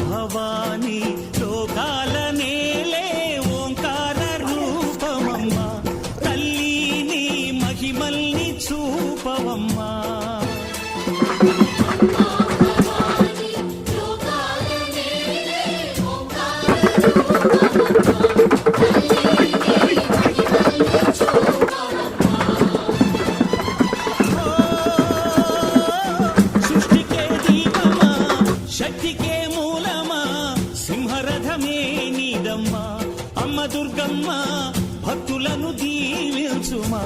భవాని లోకాల నేలే ఓంకార రూపమమ్మా తల్లిని మహిమల్ని చూపవమ్మా శక్తికే మూలమా సింహరథమే నీదమ్మా అమ్మ దుర్గమ్మ భక్తులను దీవించుమా